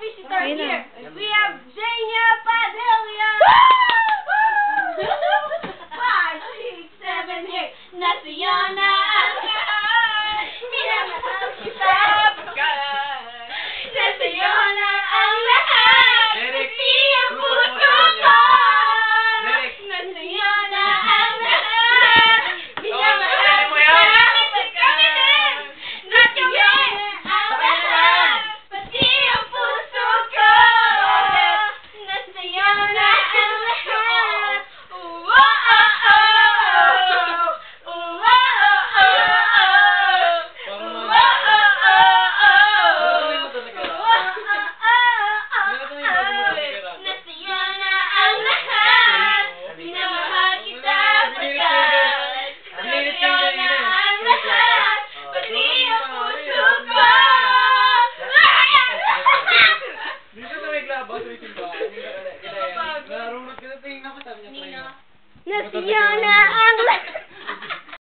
Visitor here. We have Zenia Padilla. 5, 6, 7, 8. Nasiyo na ang lahat. Minamahal kita pagkat. Nasiyo na ang lahat. Pati ang puso ko. Nasiyo na ang lahat. Minamahal kita pagkat. Nasiyo na ang lahat. Pati ang puso ko. Nasiyo na ang lahat. Nasiyo na ang lahat.